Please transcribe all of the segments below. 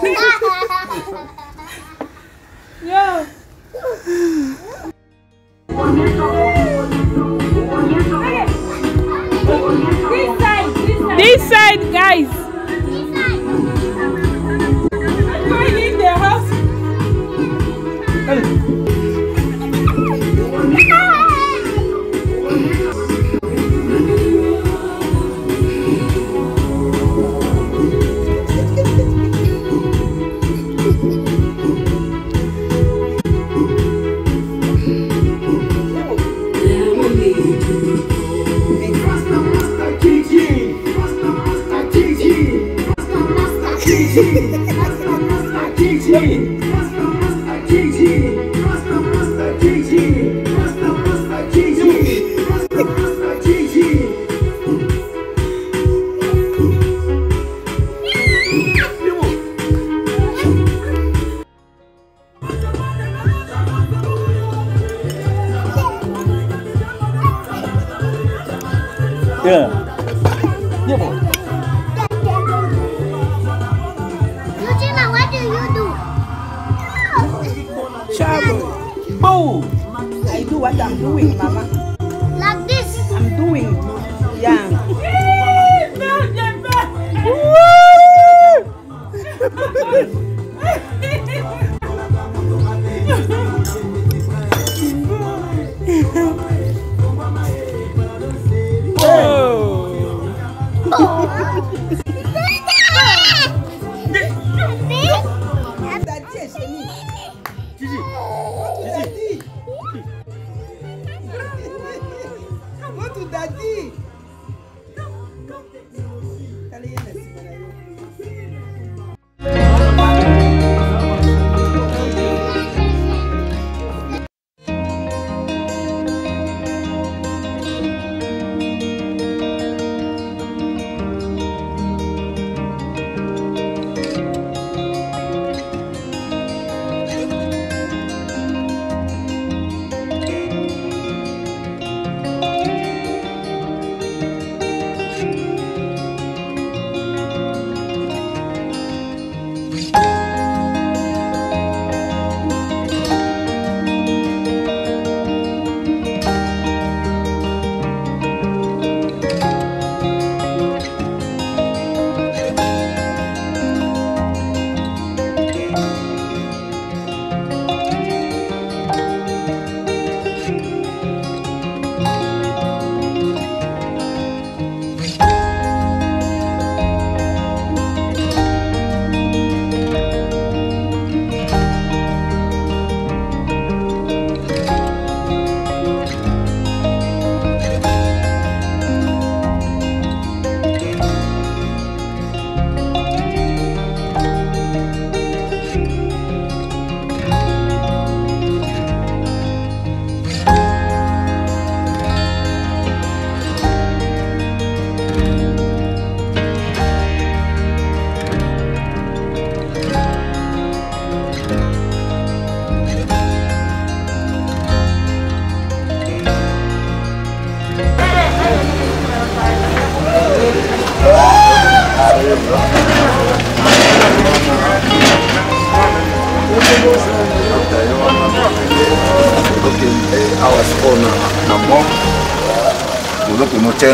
Yeah. This side, guys. I'm going in the house. Yeah. Yeah, boy. Eugenia, what do you do? Travel. Oh! I do what I'm doing, Mama. Like this. I'm doing. Yeah. Go to daddy.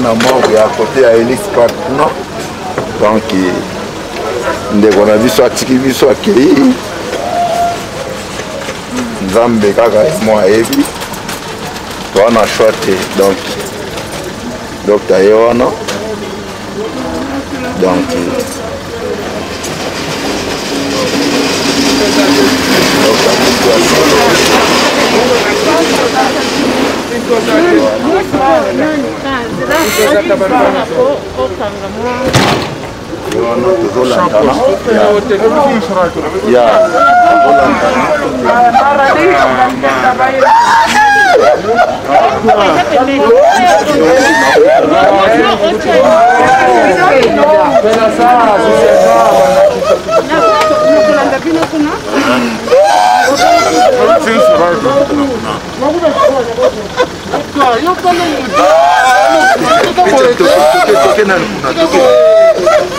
na mort ya côté ya Ellis Park non donc ndeko na biso atiki biso akei nzambe kaka mo ayebi toana choix te donc docteur ye wana donc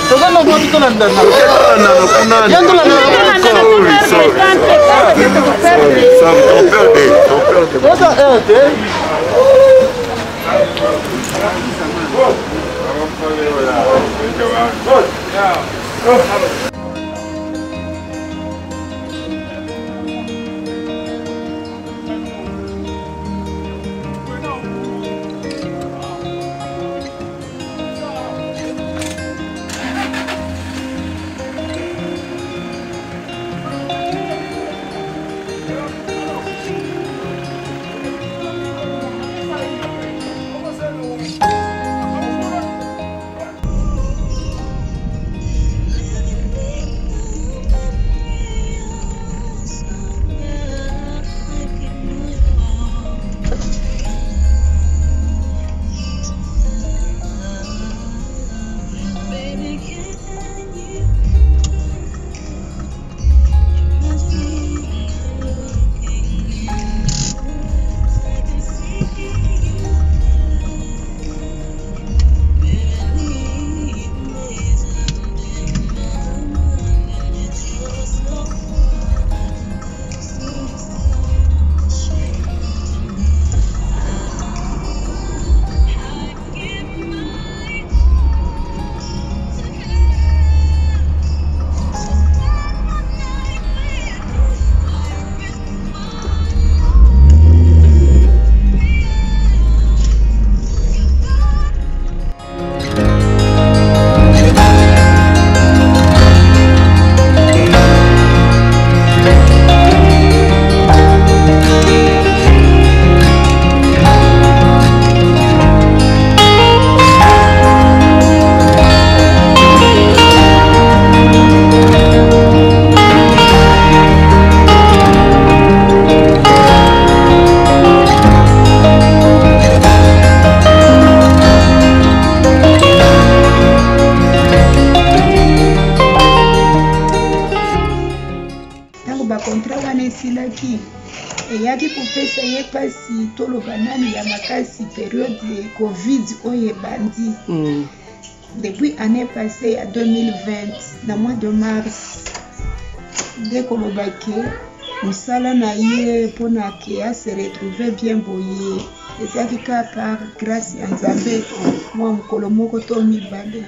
Toka eyaki kopesa ye pasi toloba nani ya makasi période Covid oyo ebandi depuis année passée ya 2020 na mois de mars nde kolobaki mosala na ye mpona ke ase retrouve bien boye ezalaki ka par grâce ya Nzambe mwa mokolo moko to mibale.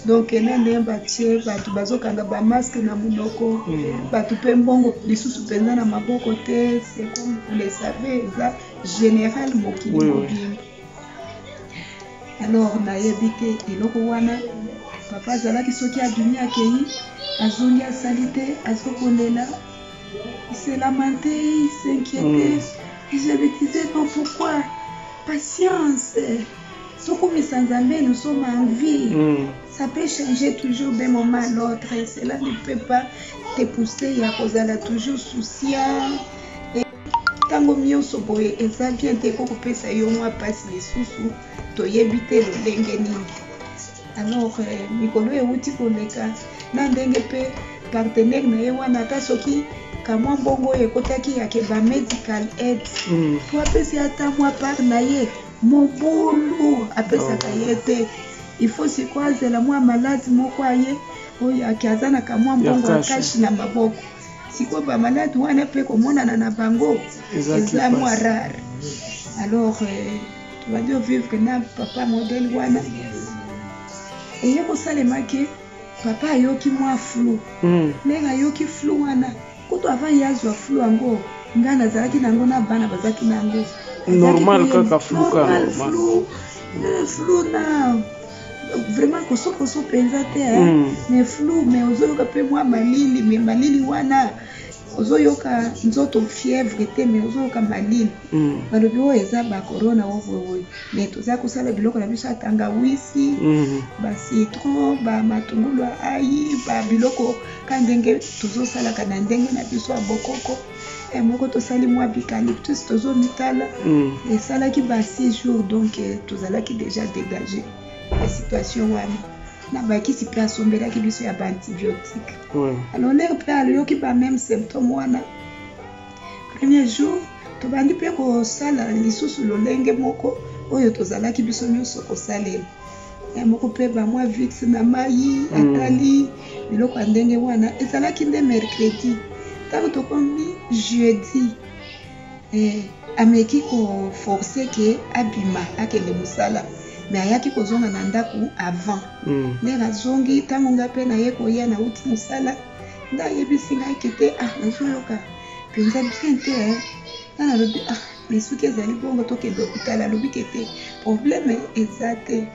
Donc nene batie batu bazokanga ba masque na munoko batu pe mbongo lisusu penza na maboko te, c'est comme vous le savez ça général mokili mobimba. Alors na yebite eloko wana papa zalaki soki a dunia kei azongi asalite azokolela, il s'est lamenté, il s'inquiétait. Je me disais non, pourquoi? Patience. Sokoumisa Nzambe, nous sommes en vie. Ça peut changer toujours d'un moment à l'autre. Cela ne peut pas te pousser à cause de toujours souciant. Et tango mionso boye eza bien te ko kopesa yo mwa pasi lisusu to yebite lo ndenge nini. Alors mikolo euti koleka na ndenge pe partenaire na ye wana ta soki kamwa mbongo ekotaki ya ke ba medical aid. Po apesi ata mwa par na ye mobulu apesaka ye te. Il faut se croiser la moi malade moko aye oyo akiazana kamwa mbongo akashi na maboko. Siko ba malade wana pe komonana na bango eza mwa rare. Alors tu vas dire vivre na papa modèle wana eye kosalema ke papa ayoki mwa flou ndenge ayoki flou wana kutu avant yazwa flou yango nga nazalaki nango na bana bazalaki nango normal kaka flou ka normal flou na vraiment koso penza te mais flou mais ozoyoka pe mwa malili mais malili wana ozoyoka nzoto fièvre te mais ozoyoka malili balobi oyo eza ba corona oyo mais toza kosala biloko na biso atanga wisi ba citron ba matungulu ayi ba biloko ka ndenge tozosalaka na ndenge na biso ya bokoko moko tosali mwa eucalyptus tozomitala esalaki ba 6 jours donc tozalaki déjà dégagé la situation wana na bakisi pe asombelaki biso ya ba antibiotique. Alors lere pe aloyoki ba même symptôme wana premier jour tobandi pe kosala lisusu lolenge moko oyo tozalaki biso nyonso kosalela moko pe ba mwa vix na mai atali biloko ya ndenge wana ezalaki nde mercredi tant que comme jeudi ameki ko forcer que abima akende musala mais ayaki kozonga na ndaku avant ndenge zongi tango ngape na ye koya na uti musala nda yebisi ngai kete nazoyoka penza bien te na lobi mais soki ezali bongo tokende hôpital alobi kete problème eza te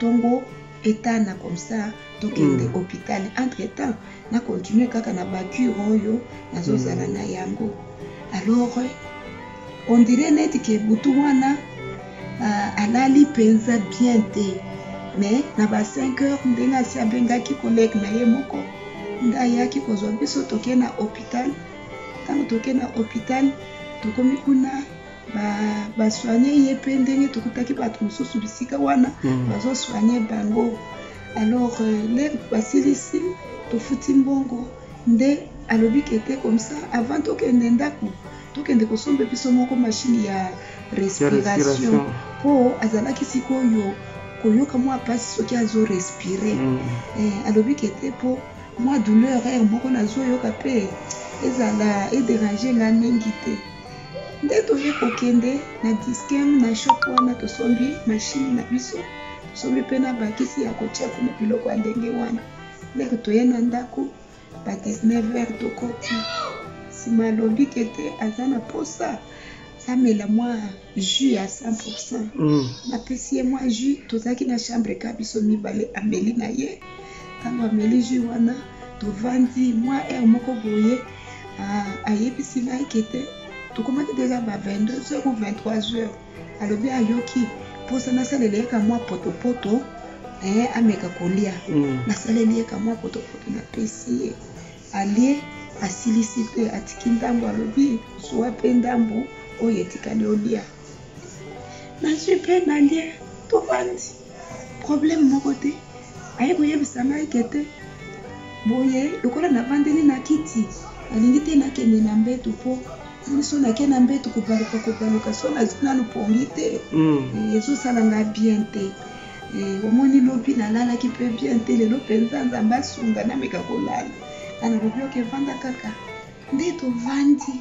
tongo etana comme ça tokende hôpital entre temps na continuer kaka na bacure oyo nazozala na yango. Alors on dirait net que butu wana alali penza bien te mais na ba 5 heures ndenga si abengaki collègue na ye moko nda yaki kozwa biso toke na hôpital. Tango toke na hôpital tokomi kuna ba soigner ye pe ndenge tokutaki bato mosusu bisika wana bazo soigner bango. Alors les basilisi tofuti mbongo nde alobi kete comme ça avant tokende ndako tokende kosombe biso moko machine ya respiration po azalaki sikoyo koyoka mwa pasi soki azo respirer. Alobi kete po mwa douleur moko nazoyoka pe ezala déranger nga mingi te nde toye kokende na diskem na shop wana tosombi machine na biso tosombi pe na bakisi ya kotia kuna biloko ya ndenge wana ndenge toye na ndako ba 19h tokoti sima lobi kete aza na posa amela mwa jus ya 100%. Napesi ye mwa jus tozaki na chambre ka biso mibale ameli na ye tango ameli jus wana tovandi mwa air moko boye ayebisi ngai kete tokomaki deja ba 22h ou 23h alobi ayoki posa nasaleli ye ka mwa potopoto ameka kolia nasaleli ye ka mwa potopoto napesi ye alie asilisi te atiki ndambo alobi zuwa pe ndambo oyo etikali olia nazwi pe nalie tovandi problème moko te aye koyebisa ngai kete boye lokola navandeli na kiti alingi te nakende na mbetu po so nake na mbetu kobaluka so nanu pongi te ezosala nga bien te. Omoni lobi nalalaki pe bien te lelo mpenza nzambe asunga nameka kolala analobi oke vanda kaka nde tovandi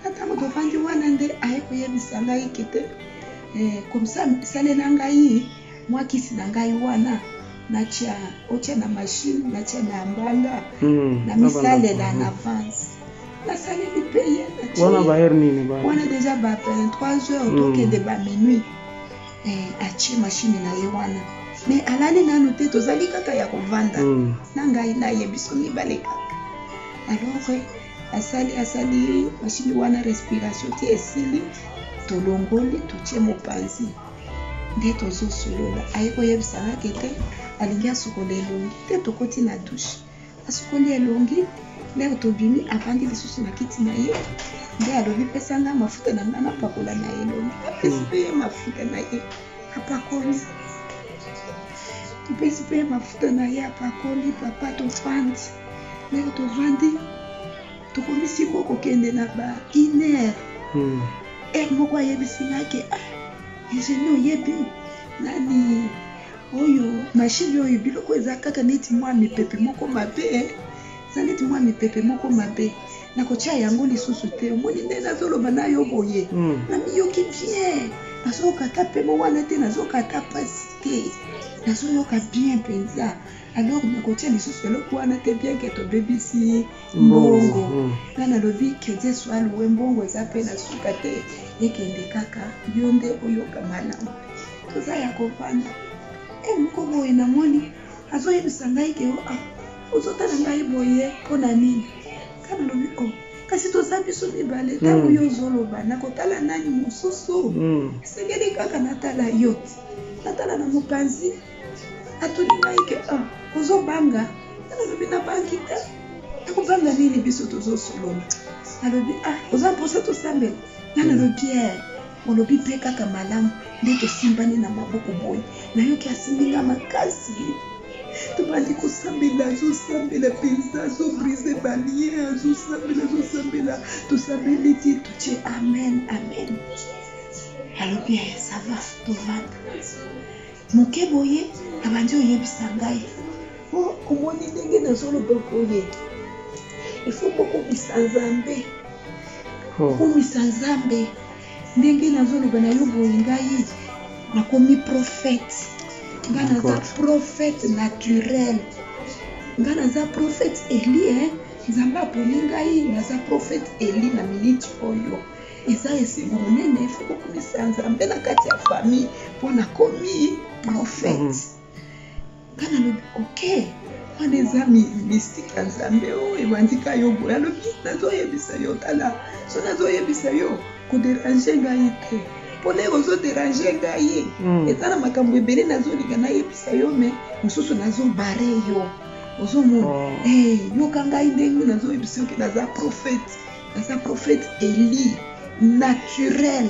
atango tovandi wana nde aye koyebisa ngai kete comme ça salela ngai mwa kisi na ngai wana natia otia na machine natia na mbanga na misalela na avance nasaleli pe ye wana baher nini ba wana deja ba 23h tokende ba minuit atie machine na ye wana mais alali nanu te tozali kaka ya kovanda na ngai na ye biso mibale kaka. Alors asali machine wana respiration ti esili tolongoli totie mopanzi nde tozosolola aye koyebisa nga kete alingi asukola elongi te tokoti na douche asukoli elongi lero tobimi avandi lisusu na kiti na ye nde alobi pesa nga mafuta na nga napakola na elongi apesi pe ye mafuta na ye apakoli topesi pe ye mafuta na ye apakoli papa tovandi lero tovandi tokomisi kokokende na ba 1h moko ayebisi nga ke ezeni oyebi nani oyo mashine oyo biloko eza kaka neti mwa mipepe moko mabe eza neti mwa mipepe moko mabe nakotia yango lisusu te omoni nde nazoloba na yo boye namiyoki bien nazokata pe mo wana te nazokata pasi te nazoyoka bien mpenza. Alors nakotia lisusu eloko wana te bien ke tobebisi mbongo nga nalobi ke Dieu soit loué mbongo eza pe na suka te ekende kaka yo nde oyoka malamu toza ya kovanda moko boye namoni azoyebisa ngai ke ozotala ngai boye mpona nini kana lobi kasi toza biso mibale ntango yo ozoloba nakotala nani mosusu esengeli kaka natala yo natala na mopanzi atuli ngai ke ozobanga nalobi nabangi te nakobanga nini biso tozosolola nalobi oza mposa tosambela nalobi olobi pe kaka malamu nde tosimbani na maboko boye nayoki asimbinga makasi tobandi kosambela azosambela mpenza azobrise balie azosambela tosambeli ti totie amen amen alobi ça va tovanda moke boye abandi oyebisa ngai omoni ndenge nazoloba boye il faut kokomisa nzambe kokomisa nzambe ndenge nazoloba na yo boye ngai nakomi prophète nga naza prophète naturel nga naza prophète Eli nzambe aponi ngai naza prophète Eli na minute oyo eza esengo monene il faut kokomisa nzambe na kati ya famille mpo nakomi prophète nga nalobi ok wana eza mystique ya nzambe oyo ebandika yo boye alobi nazoyebisa yo tala so nazoyebisa yo koderange ngai te mpona ozoderange ngai eza na makambo ebele nazolinga nayebisa yo me mosusu nazobare yo ozomona yoka ngai ndenge nazoyebisa yo ke naza prophète Eli naturel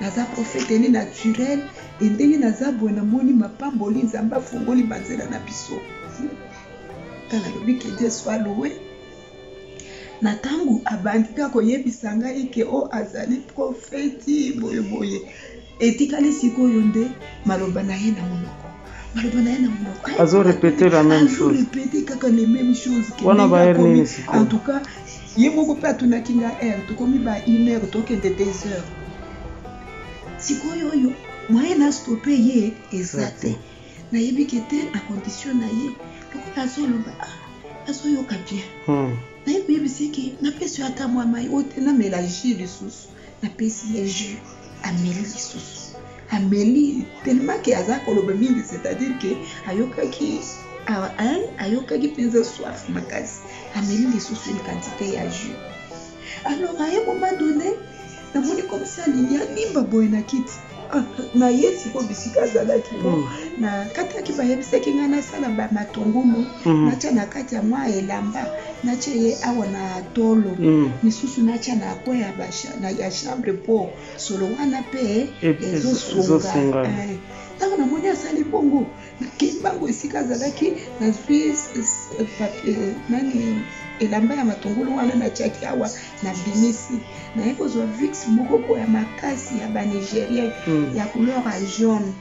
naza prophète Eli naturel ndenge naza boye namoni mapamboli nzambe afungoli banzela na biso kana lobi ke Dieu soit loué na tangu abandika koyebisa ngai ke azali prophète boye etikali sikoyo nde maloba na ye na monoko azo répéter la même chose répéter kaka les mêmes choses en tout cas ye moko pe atunaki nga heure tokomi ba 1 heure tokende 2 heures sikoyo oyo moyen na stoppe ye eza te nayebi ke te na condition na ye lokola azoloba azoyoka bien nayebi yebisi ke napesi yo ata mwa mai ote namela jus lisusu napesi ye jus ameli lisusu ameli tellement ke aza koloba mingi c'est-à-dire ke ayokaki mpenza soif makasi ameli lisusu une quantité ya jus alors à un moment donné namoni comme ça lilia nimba boye na kiti na ye siko bisika azalaki na kataki bayebisaki ngai nasala bamatungulu natya na kati ya mwa elamba natya ye awa na tolo misusu natya na akwa ya chambre po solo wana mpe ezosunga ntango namoni asali bongo nakembango esika azalaki nazwi nani elamba ya matungulu wana natyaki awa na bimisi naye kozwa vix moko po ya makasi ya banigérien ya couleur ya jaune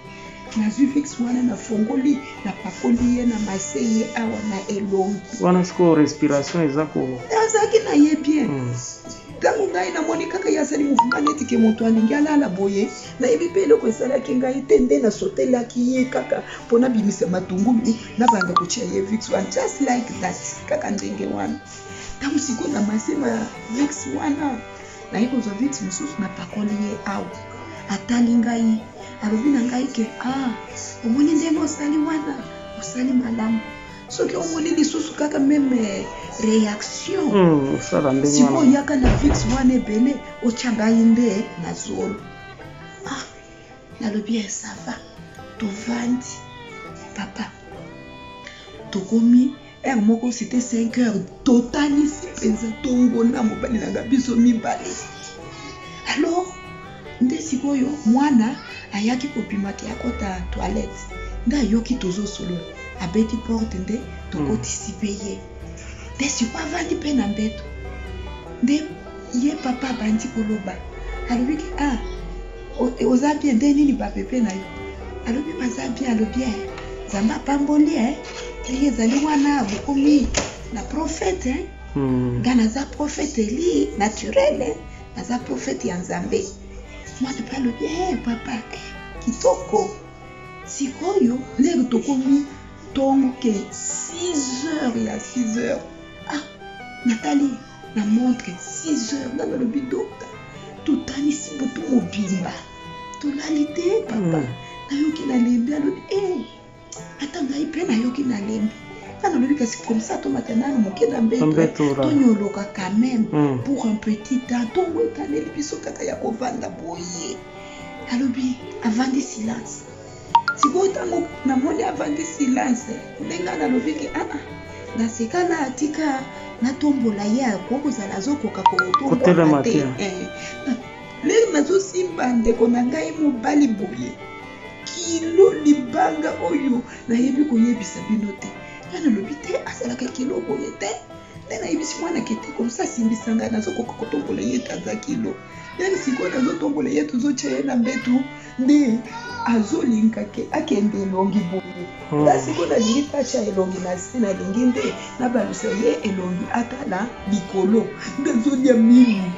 nazwi vix wana nafongoli napakoli ye na mase ye awa na elongi wana siko respiration ezako azalaki na ye bien ntango ngai namoni kaka ye asali mouvement neti ke moto alingi alala boye nayebi mpe eloko esalaki ngai te nde nasotelaki ye kaka mpona bimisa matungulu nabanda kotia ye vix wana just like that kaka ndenge wana ntango sikoyo na masema vix wana naye kozwa vix mosusu napakoli ye awa atali ngai alobi na ngai ke omoni ndenge osali wana osali malamu soki omoni lisusu kaka meme réaction sikoyo yaka na vix wana ebele otya ngai nde na zolo nalobi esava tovandi papa tokomi ere moko c'était 5 heures totalisi mpenza tongona mobali nanga biso mibale alors nde sikoyo mwana ayaki kopimaki akota toilette nde ayoki tozosolola abeti porte nde tokotisi mpe ye nde sikoyo avandi mpe na mbeto nde ye papa abandi koloba alobiki oza bien nde nini bapepe na yo alobi baza bien alobi nzambe apamboli eli ezali wana bokomi na prophète nga naza prophète Eli naturel naza prophète ya nzambe mwana mpe alobi papa kitoko sikoyo lelo tokomi ntongo ke 6 heures natali na montre 6 heures nga nalobi docteur totalisi butu mobimba tolali te papa nayoki nalembi alobi ata ngai mpe nayoki nalembi nga nalobi kasi comme ça tomata nano moke na mbeto tonyoloka quand même pour un petit temps tongo etaneli biso kaka ya kovanda boye alobi avandi silence sikoyo ntango namoni avandi silence ndenge nalobi ke naseka na atika natombola ye akokozala azokoka kotombola te lelo nazosimba ndeko na ngai mobali boye kilo libanga oyo nayebi koyebisa bino te nga nalobi te asalaka kilo boye te Tena ibisi mwana kete comme ça simbisanga nazo kokotombola yetu aza kilo. Yani siko nazo tombola yetu zo chena mbetu ndi azolinga ke akende elongi boye. La siko na lingi tacha elongi na sina lingi nde na balusa ye elongi atala likolo. Ndezo lia mimi.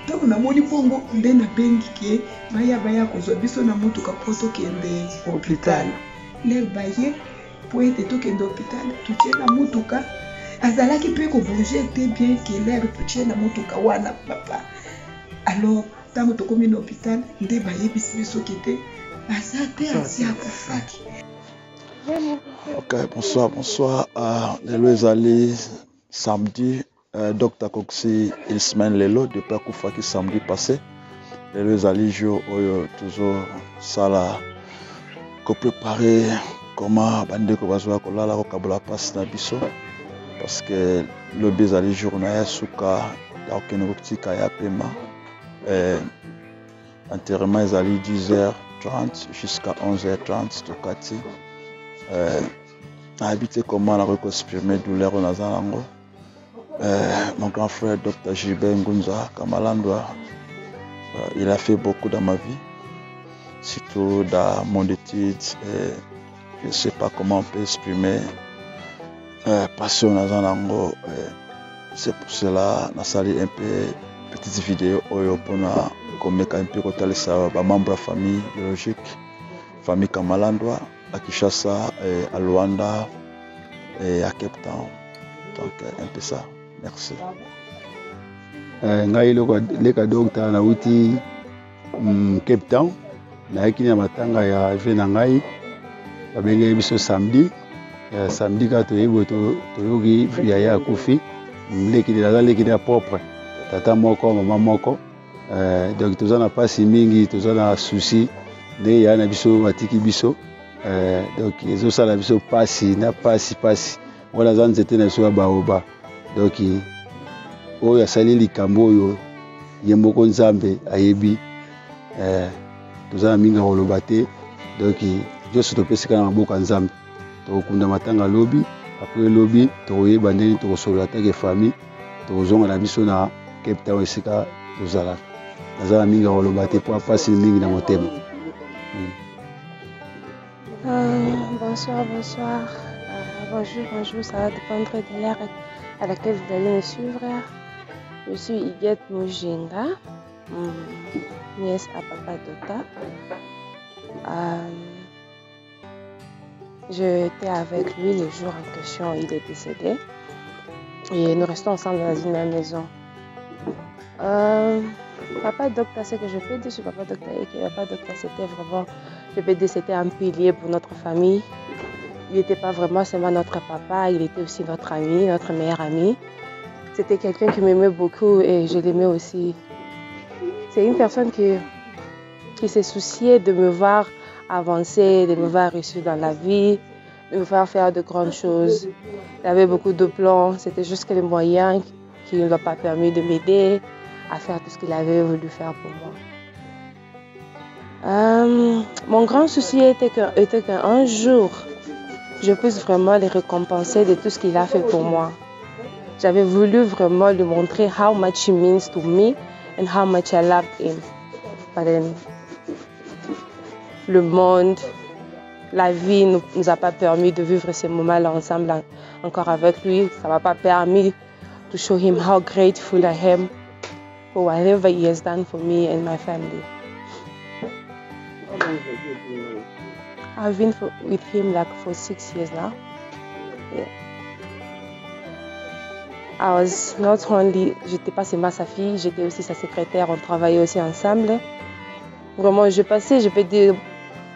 Tako na moni bongo nde na bengi ke baya kozwa biso na mutuka poto kende hospital. Le baye pour être tokende hospital tutie na mutuka azalaki pe ko bouger te bien que l'air tutie na mutuka wana papa. Alors tango tokomi na hospital nde baye biso kete azate asi akufaki. Ok, bonsoir. Lelo ezali samedi. Dr. Coxy il semaine lelo depuis akufaki samedi passé. Lelo ezali jour oyo toujours sala ko préparer comment bandeko bazwa kolala ko kabola passe na biso parce que le bezali jour na ya suka ya okene kotika ya pema. Enterrement ezali 10h30 jusqu'à 11h30 tokati. Habité comment la exprimer douleur na zanango. Mon grand frère Dr. Gilbert Ngunza Kamalandwa, il a fait beaucoup dans ma vie, surtout dans mon étude. Je ne sais pas comment on peut exprimer passion dans zanango. C'est pour cela que j'ai un peu petite vidéo pour un peu côté ça membre de la famille biologique, famille Kamalandwa à Kinshasa, à Luanda et à Cape Town. Donc un peu ça. Merci. Ngai leka docteur na uti Cape Town na yakini matanga ya vena ngai babenge biso samedi ka toyebo toyogi ya kufi leki na propre tata moko mama moko donc tozana pasi mingi tozana souci de ya na biso matiki biso donc ezo sala biso pasi wala zanzete na biso baoba. Donc oyo asali likambo oyo ye moko nzambe ayebi tozana minga koloba te. Donc joso topesika na maboko ya nzambe tokunda matanga lobi après lobi toyeba ndeni tokosolola take famille tokozonga na biso na Cape Town esika tozala nazala minga koloba te po apasi mingi na motema. Bonsoir. Bonjour, ça va dépendre de l'heure à laquelle vous allez me suivre. Je suis Iguette Mujinga, nièce à Papa Dota. J'étais avec lui le jour en question, il est décédé. Et nous restons ensemble dans une même maison. Papa Docteur, ce que je peux dire sur Papa Docteur, et que Papa Docteur, c'était vraiment, je peux dire, c'était un pilier pour notre famille. Il n'était pas vraiment seulement notre papa, il était aussi notre ami, notre meilleur ami. C'était quelqu'un qui m'aimait beaucoup et je l'aimais aussi. C'est une personne qui s'est souciée de me voir avancer, de me voir réussir dans la vie, de me faire de grandes choses. Il avait beaucoup de plans, c'était juste que les moyens qui ne lui ont pas permis de m'aider à faire tout ce qu'il avait voulu faire pour moi. Mon grand souci était qu'un jour, je puisse vraiment les récompenser de tout ce qu'il a fait pour moi. J'avais voulu vraiment lui montrer how much he means to me and how much I loved him. But then, le monde, la vie ne nous a pas permis de vivre ces moments-là ensemble encore avec lui. Ça ne m'a pas permis to show him how grateful I am for whatever he has done for me and my family. I've been with him like for 6 years now. Yeah. I was not only, j'étais pas seulement sa fille, j'étais aussi sa secrétaire, on travaillait aussi ensemble. Vraiment, je peux dire,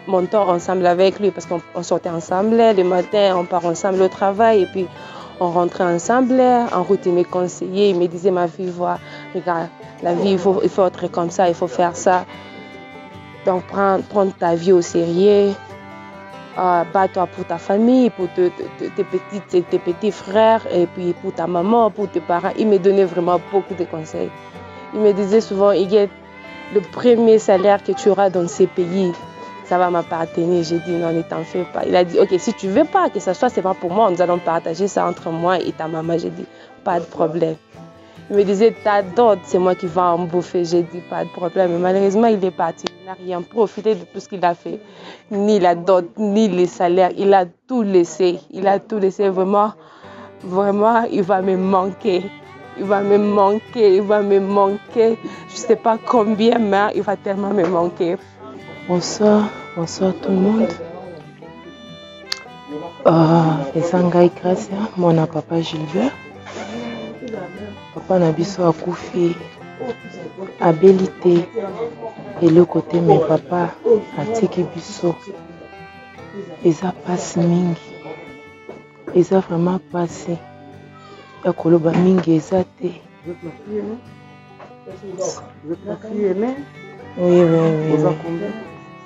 mon temps ensemble avec lui parce qu'on sortait ensemble. Le matin, on part ensemble au travail et puis on rentrait ensemble. En route, il me conseillait, il me disait, ma fille, vois, regarde, la vie, il faut être comme ça, il faut faire ça. Donc, prendre ta vie au sérieux. Bats-toi pour ta famille, pour tes petits frères, et puis pour ta maman, pour tes parents. Il me donnait vraiment beaucoup de conseils. Il me disait souvent, Iguette, le premier salaire que tu auras dans ces pays, ça va m'appartenir. J'ai dit, non, ne t'en fais pas. Il a dit, ok, si tu ne veux pas que ça soit, c'est pas pour moi, nous allons partager ça entre moi et ta maman. J'ai dit, pas de problème. Il me disait, ta dot, c'est moi qui vais en bouffer. J'ai dit, pas de problème. Mais malheureusement, il est parti. Il n'a rien profité de tout ce qu'il a fait. Ni la dot, ni les salaires. Il a tout laissé. Il a tout laissé. Vraiment, vraiment, il va me manquer. Il va me manquer. Il va me manquer. Je ne sais pas combien, mais il va tellement me manquer. Bonsoir. Bonsoir tout le monde. Ezangai Gracia, mon papa Gilbert. Papa Nabiso a koufi habilité et le côté mes papa a tiki biso. Eza passe mingi. Eza vraiment passé. Ya koloba mingi eza te. Oui.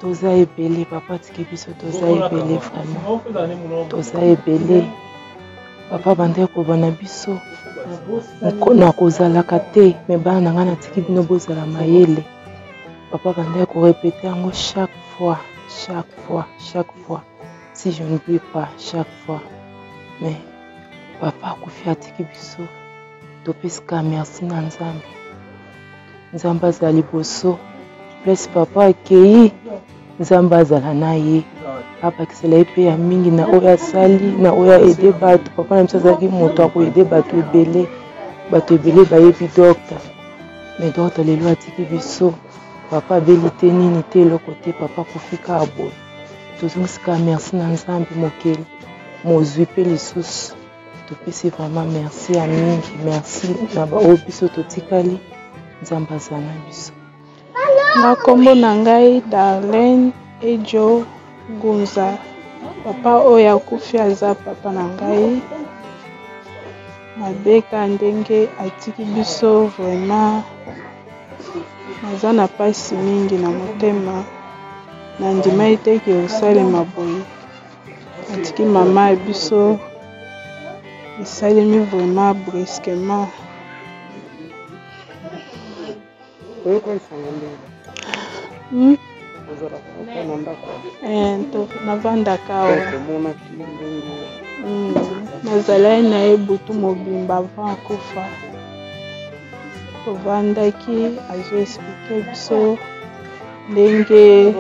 Toza ebele, papa tiki biso toza ebele vraiment. Toza ebele. Papa bande ko bana biso. Na kozalaka te, mais bana nga na tiki bino bozala mayele. Papa bande ko répéter yango chaque fois. Si je n'oublie pas, chaque fois. Mais papa akufi atiki biso. Topesika merci na Nzambe. Nzambe azali boso. Bless papa akei. Nzambe azala na ye. Papa kisela epe ya mingi na oyo asali na oyo aide bato. Papa na biso azalaki moto akoede bato ebele. Bato ebele bayebi docteur. Mais docteur lelo atiki biso. Papa abeli te nini te eloko te. Papa kofika aboye. Tozongisika merci na Nzambe mokeli. Mozwi mpe lisusu. Topesi vraiment merci ya mingi. Merci na baoyo biso totikali. Nzambe azala na biso. Nakombo na ngai Darlene Ejo Gunza. Papa oyo akufi aza papa na ngai. Nabeka ndenge atiki biso vraiment. Naza na pasi mingi na motema. Na ndima eteki osalema boye. Atiki mama ya biso. Esalemi vraiment brusquement. Navandaka awa nazalaki na ye butu mobimba avant akufa. Tovandaki azoexplike biso ndenge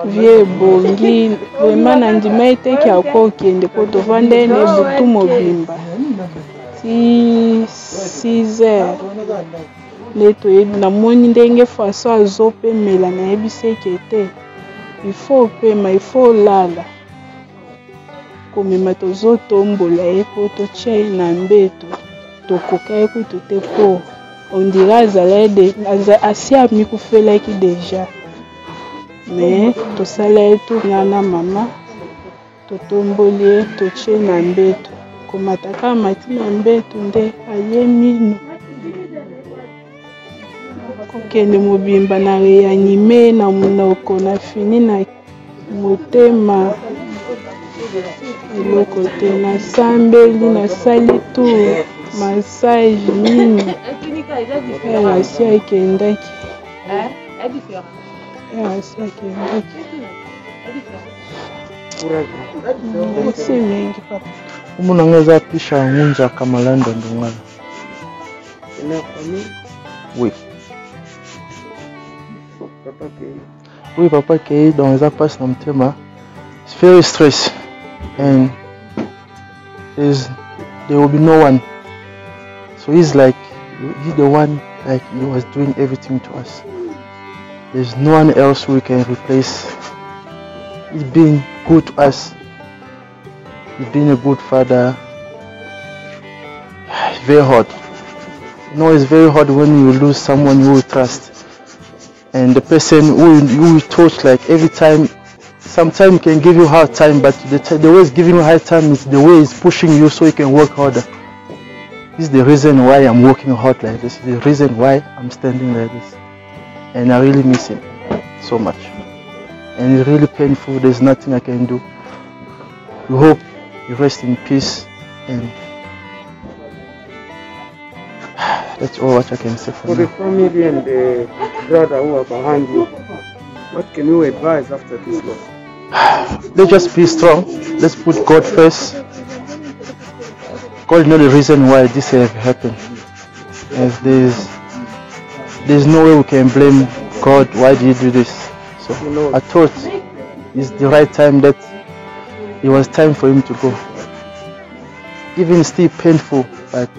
vie ebongi vraiment na ndima eteki akokende po tovandaki na ye butu mobimba ti 6 heures. Namoni ndenge faso azopemela nayebiseki te il faut opema il faut lala komema tozotombola ye po totia ye na mbeto tokoka ye kutu te po ondira asi amikufelaki deja mais tosala ye tourna na mama totomboli ye totie na mbeto komataka mati na mbeto nde aye mino kokende mobimba na reanime na monoko na fini na motema eloko te nasambeli nasali tour massage nini asi akendaki merci mingi papa. Umunanga eza pisha ngunza kamalanda ndongala. Oui. Oui, papa qui dans les passe dans le thème. It's very stress and there will be no one. So he's the one like he was doing everything to us. There's no one else we can replace. He's been good to us. He's been a good father. It's very hard. You know, it's very hard when you lose someone you trust. And the person who you touch like every time, sometimes can give you hard time, but the way he's giving you hard time is the way he's pushing you so you can work harder. This is the reason why I'm working hard like this. The reason why I'm standing like this. And I really miss him so much. And it's really painful. There's nothing I can do. We hope you rest in peace, and that's all what I can say for the family and the brother who are behind you, what can you advise after this loss? Let's just be strong. Let's put God first. God knows the reason why this have happened. As there's no way we can blame God. Why did you do this? So I thought it's the right time, that it was time for him to go. Even still painful, but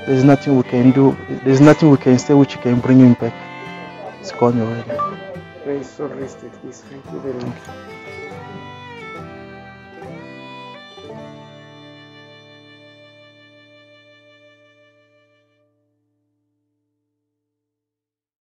there's nothing we can do. There's nothing we can say which can bring him back. It's gone already. Very so rested. Please, thank you very much.